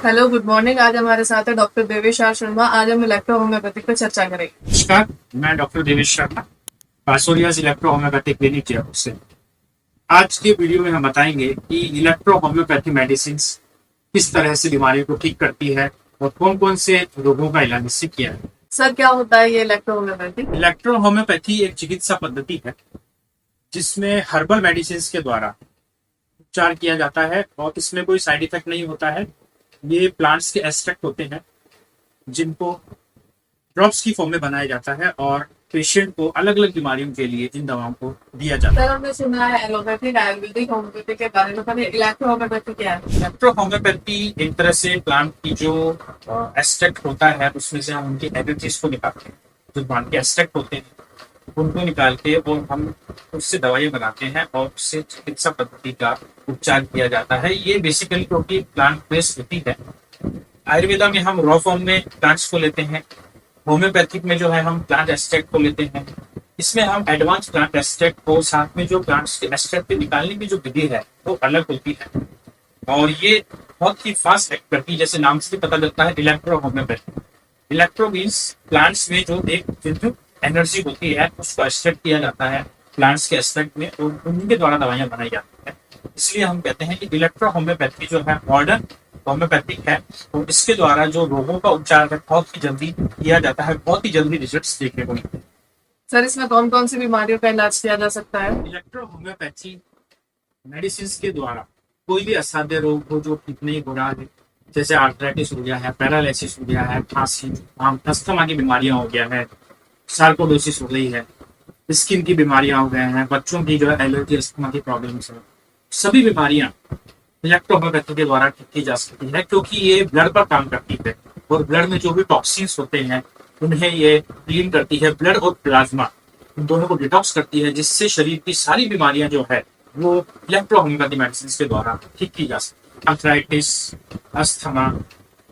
Hello, good morning. आज हमारे साथ है डॉक्टर देवेश आर शर्मा। आज हम इलेक्ट्रो होम्योपैथिक पर चर्चा करेंगे। नमस्कार। मैं doctor Devesh Sharma, psoriasis electro homeopathic clinic Jaipur से। आज के वीडियो में हम बताएंगे कि इलेक्ट्रो होम्योपैथी मेडिसिन किस तरह से बीमारियों को ठीक करती है और कौन कौन से रोगों का इलाज इससे किया है। सर, क्या होता है ये इलेक्ट्रो होम्योपैथी? इलेक्ट्रो होम्योपैथी एक चिकित्सा पद्धति है जिसमें हर्बल मेडिसिन के द्वारा उपचार किया जाता है और इसमें कोई साइड इफेक्ट नहीं होता है। ये प्लांट्स के एक्सट्रैक्ट होते हैं जिनको ड्रॉप्स की फॉर्म में बनाया जाता है और पेशेंट को अलग अलग बीमारियों के लिए इन दवाओं को दिया जाता है। सर, हमने सुना है एलोपैथिक, आयुर्वेदिक, होम्योपैथिक के बारे में, पर इलेक्ट्रो होम्योपैथी क्या है? इलेक्ट्रो होम्योपैथी एक तरह से प्लांट की जो एक्सट्रैक्ट होता है उसमें से हम उनकी एनर्जीज को निकालते हैं। जो प्लांट के एक्सट्रैक्ट होते हैं उनको निकाल के वो हम उससे दवाइयाँ बनाते हैं और उससे चिकित्सा पद्धति का उपचार किया जाता है। ये बेसिकली क्योंकि प्लांट बेस्ड होती है। आयुर्वेदा में हम रॉ फॉर्म में प्लांट्स को लेते हैं, होम्योपैथिक में जो है हम प्लांट एक्सट्रैक्ट को लेते हैं। इसमें हम एडवांस प्लांट एक्सट्रैक्ट को साथ में जो प्लांट्स के एक्सट्रैक्ट के निकालने की जो विधि है वो अलग होती है और ये बहुत ही फास्ट एक्ट करती है। जैसे नाम से पता लगता है electro homeopathy. Electro means plants में जो एक विद्युत एनर्जी होती है उसको एक्सट्रैक्ट किया जाता है प्लांट्स के एक्सट्रैक्ट में और उनके द्वारा दवाइयाँ बनाई जाती है। इसलिए हम कहते हैं कि इलेक्ट्रो होम्योपैथी जो है मॉडर्न होम्योपैथिक है और इसके द्वारा जो रोगों का उपचार है बहुत ही जल्दी किया जाता है, बहुत ही जल्दी रिजल्ट्स देखने को मिलते हैं। सर, इसमें कौन कौन सी बीमारियों का इलाज किया जा सकता है? इलेक्ट्रो होम्योपैथी मेडिसिन के द्वारा कोई भी असाध्य रोग हो जो ठीक नहीं हो रहा है, जैसे आर्थराइटिस हो गया है, पैरालिसिस हो गया है, खांसी, जुकाम, अस्थमा की बीमारियां हो गया है, सार्कोडोसिस हो गई है, स्किन की बीमारियां हो गए हैं, बच्चों की जो है एलर्जी अस्थमा की प्रॉब्लम्स है, सभी बीमारियां इलेक्ट्रो होम्योपैथी के द्वारा ठीक की जा सकती है क्योंकि ये ब्लड पर काम करती है और ब्लड में जो भी टॉक्सिन्स होते हैं उन्हें ये क्लीन करती है। ब्लड और प्लाज्मा इन दोनों को डिटॉक्स करती है जिससे शरीर की सारी बीमारियां जो है वो इलेक्ट्रो होम्योपैथी मेडिसिन के द्वारा ठीक की जा सकती है। आर्थराइटिस, अस्थमा,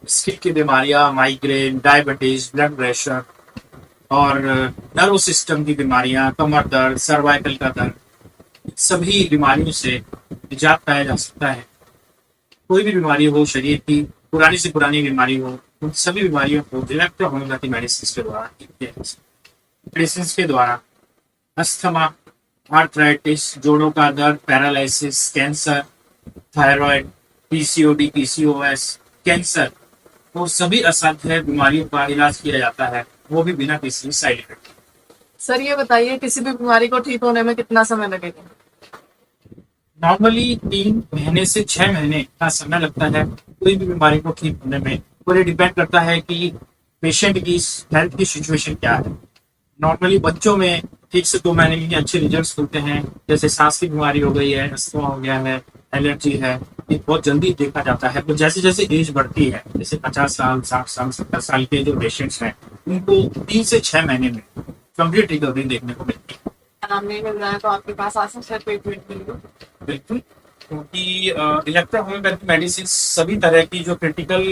स्किन की बीमारियां, माइग्रेन, डायबिटीज, ब्लड प्रेशर और नर्व सिस्टम की बीमारियां, कमर दर्द, सर्वाइकल का दर्द, सभी बीमारियों से निजात पाया जा सकता है। कोई भी बीमारी हो, शरीर की पुरानी से पुरानी बीमारी हो, उन सभी बीमारियों को इलेक्ट्रो होम्योपैथी मेडिसिन के द्वारा ठीक किया जा सकता है। मेडिसिन के द्वारा अस्थमा, आर्थराइटिस, जोड़ों का दर्द, paralysis, cancer, thyroid, PCOD, PCOS, cancer और सभी असाध्य बीमारियों का इलाज किया जाता है, वो भी बिना किसी साइड इफेक्ट। सर, ये बताइए किसी भी बीमारी को ठीक होने में कितना समय लगेगा? नॉर्मली 3 महीने से 6 महीने का समय लगता है कोई भी बीमारी को ठीक होने में। और ये डिपेंड करता है कि पेशेंट की हेल्थ की सिचुएशन क्या है। नॉर्मली बच्चों में ठीक से 2 महीने में अच्छे रिजल्ट्स होते हैं, जैसे सांस की बीमारी हो गई है, अस्थमा हो गया है, एलर्जी है, ये बहुत जल्दी देखा जाता है। तो जैसे जैसे एज बढ़ती है, जैसे 50 साल, 60 साल, 70 साल के जो पेशेंट्स हैं उनको 3 से 6 महीने में कंप्लीट रिकवरी देखने को मिलती है। नाम नहीं मिल रहा है तो आपके पास आ सकते हैं ट्रीटमेंट के लिए? बिल्कुल, क्योंकि इलेक्ट्रो होम्योपैथी मेडिसिन सभी तरह की जो क्रिटिकल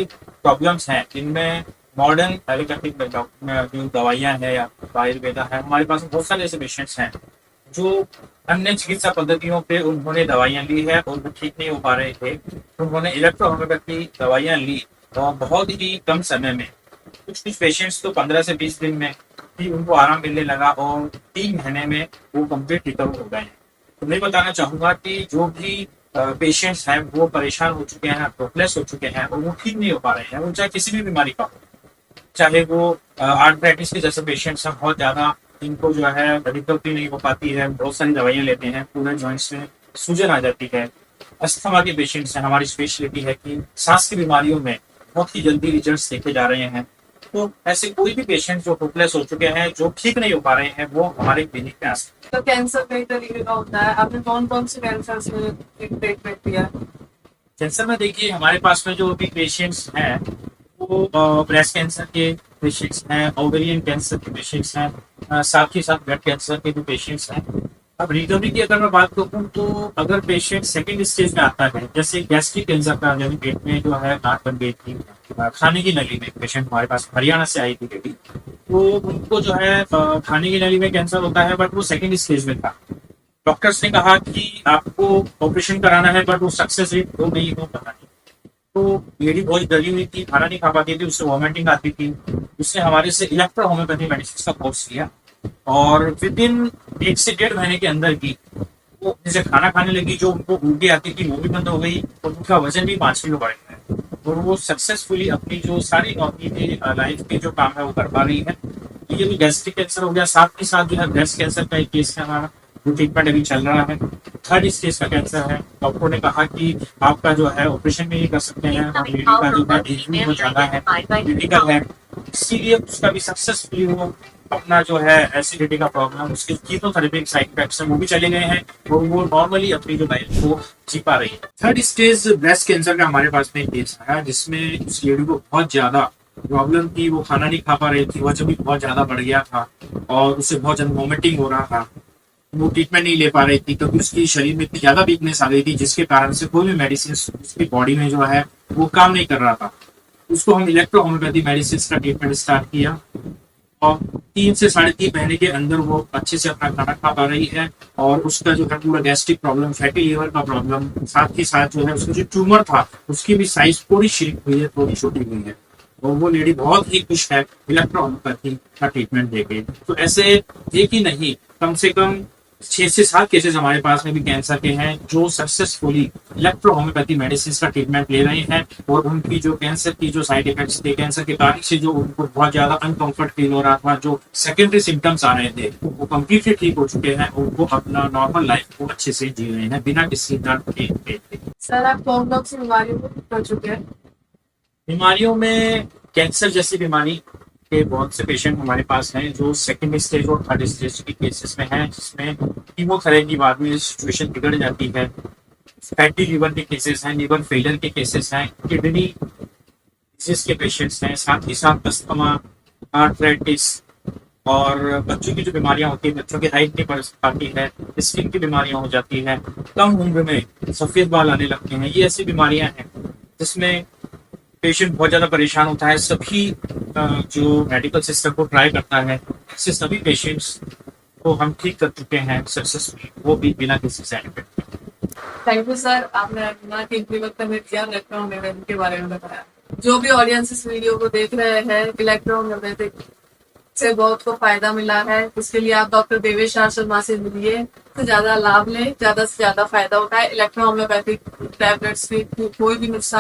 प्रॉब्लम्स हैं इनमें मॉडर्न एलोपैथिक जो दवाइयाँ हैं या आयुर्वेदा है, हमारे पास बहुत सारे ऐसे पेशेंट्स हैं जो अन्य चिकित्सा पद्धतियों पे उन्होंने दवाइयाँ ली है और वो ठीक नहीं हो पा रहे थे, तो उन्होंने इलेक्ट्रो होम्योपैथी दवाइयाँ ली और बहुत ही कम समय में, कुछ कुछ पेशेंट्स तो 15 से 20 दिन में ही उनको आराम मिलने लगा और 3 महीने में वो कंप्लीट रिकवर हो गए हैं। तो मैं बताना चाहूंगा कि जो भी पेशेंट्स हैं वो परेशान हो चुके हैं, होपलेस हो चुके हैं और वो ठीक नहीं हो पा रहे हैं, वो चाहे किसी भी बीमारी का हो, चाहे वो आर्थराइटिस के जैसे पेशेंट्स हैं, बहुत ज्यादा इनको जो है रिकवरी नहीं हो पाती है, बहुत सारी दवाइयाँ लेते हैं, पूरे जॉइंट्स में सूजन आ जाती है। अस्थमा के पेशेंट्स हैं, हमारी स्पेशलिटी है कि सांस की बीमारियों में बहुत ही जल्दी रिजल्ट्स देखे जा रहे हैं। तो ऐसे कोई भी पेशेंट जो होपलेस हो चुके हैं, जो ठीक नहीं हो पा रहे हैं, वो हमारे क्लिनिक में आ सकते तो कैंसर कई तरीके का होता है, आपने कौन कौन से कैंसर में ट्रीटमेंट दिया है? हैं। कैंसर में देखिए हमारे पास में जो भी पेशेंट्स हैं वो ब्रेस्ट कैंसर के पेशेंट्स हैं, ओवेरियन कैंसर के पेशेंट्स हैं, साथ ही साथ ब्लड कैंसर के भी पेशेंट्स हैं। अब रिकवरी की अगर मैं बात करूँ तो अगर पेशेंट सेकंड स्टेज में आता है, जैसे गैस्ट्रिक कैंसर का, यानी पेट में जो है गांठ बन गई थी, खाने की नली में, पेशेंट हमारे पास हरियाणा से आई थी बेटी, तो उनको जो है खाने की नली में कैंसर होता है बट वो सेकंड स्टेज में था। डॉक्टर्स ने कहा कि आपको ऑपरेशन कराना है बट वो सक्सेस रेट हो नहीं हो पता नहीं, तो लेडी बहुत डरी हुई थी, खाना नहीं खा पाती थी, उससे वॉमिटिंग आती थी। उसने हमारे से इलेक्ट्रो होम्योपैथी मेडिसिन का कोर्स किया और विद इन 1 से 1.5 महीने के अंदर की वो जैसे खाना खाने लगी, जो उनको उल्टी आती थी वो भी बंद हो गई और उनका वजन भी 5 किलो बढ़ गया है। और वो सक्सेसफुली अपनी जो सारी नौकरी की लाइफ के जो काम है वो कर पा रही है। ये भी गैस्ट्रिक कैंसर हो गया, साथ के साथ जो है ब्रेस्ट कैंसर का एक केस है हमारा, जो ट्रीटमेंट अभी चल रहा है। 3rd स्टेज का कैंसर है। डॉक्टर ने कहा कि आपका जो है ऑपरेशन भी नहीं कर सकते हैं और लेडी का जो है एज भी बहुत ज्यादा है, क्रिटिकल है, इसीलिए उसका भी सक्सेसफुली वो अपना जो है एसिडिटी का प्रॉब्लम, उसके कीमोथेरेपी साइड इफेक्ट्स हैं वो भी चले गए हैं और वो नॉर्मली अपनी जो लाइफ को जी पा रही है। 3rd स्टेज ब्रेस्ट कैंसर का हमारे पास में एक केस आया जिसमें उस लेडी को बहुत ज्यादा प्रॉब्लम थी, वो खाना नहीं खा पा रही थी, वजन भी बहुत ज्यादा बढ़ गया था और उससे बहुत ज्यादा वॉमिटिंग हो रहा था। वो ट्रीटमेंट नहीं ले पा रही थी क्योंकि उसकी शरीर में इतनी ज्यादा वीकनेस आ गई थी जिसके कारण से कोई भी मेडिसिन उसकी बॉडी में जो है वो काम नहीं कर रहा था। उसको हम इलेक्ट्रो होम्योपैथी मेडिसिन का ट्रीटमेंट स्टार्ट किया और 3 से 3.5 महीने के अंदर वो अच्छे से अपना खाना खा पा रही है और उसका जो है पूरा गैस्ट्रिक प्रॉब्लम, फैटी लीवर का प्रॉब्लम, साथ ही साथ जो है उसका जो ट्यूमर था उसकी भी साइज थोड़ी श्रिंक हुई है, थोड़ी छोटी हुई है और वो लेडी बहुत ही खुश है इलेक्ट्रो होम्योपैथी का ट्रीटमेंट देके। तो ऐसे एक ही नहीं, कम से कम 6 से 7 केसेस हमारे पास में भी कैंसर के हैं जो सक्सेसफुली इलेक्ट्रो होम्योपैथी मेडिसिन का ट्रीटमेंट ले रहे हैं और उनकी जो कैंसर की जो साइड इफेक्ट्स थे, कैंसर के कारण से जो उनको बहुत ज्यादा अनकंफर्ट फील हो रहा था, जो सेकेंडरी सिम्टम्स आ रहे थे, वो कम्प्लीटली ठीक हो चुके हैं और वो अपना नॉर्मल लाइफ को अच्छे से जी रहे हैं बिना किसी दर्द के। सर आप कौन कौन सी बीमारियों को कर चुके हैं? बीमारियों में कैंसर जैसी बीमारी के बहुत से पेशेंट हमारे पास हैं जो 2nd स्टेज और 3rd स्टेज के केसेस में हैं, जिसमें कीमोथेरेपी बाद में सिचुएशन बिगड़ जाती है। फैटी लीवर के केसेस हैं, लीवर फेलियर के केसेस हैं, किडनी डिजीज के पेशेंट्स हैं, साथ ही साथ अस्थमा, आर्थराइटिस और बच्चों की जो बीमारियां होती है, बच्चों की हाइट नहीं बढ़ पाती है, स्किन की बीमारियां हो जाती हैं, कम उम्र में सफेद बाल आने लगते हैं। ये ऐसी बीमारियां हैं जिसमें पेशेंट बहुत ज्यादा परेशान होता है। सभी जो मेडिकल सिस्टम को ट्राई करता है, ऐसे सभी पेशेंट्स को हम ठीक कर चुके हैं सक्सेसफुली, वो भी बिना किसी side effect. Thank you sir, आपने अपना कीमती वक्त हमें दिया, इलेक्ट्रो होम्योपैथी के बारे में बताया। जो भी ऑडियंस इस वीडियो को देख रहे हैं, इलेक्ट्रो होम्योपैथी से बहुत को फायदा मिला है, इसके लिए आप डॉक्टर देवेश आर शर्मा से मिलिए, तो ज्यादा लाभ लें, ज्यादा से ज्यादा फायदा उठाए। इलेक्ट्रो होम्योपैथिक टैबलेट्स भी कोई भी नुकसान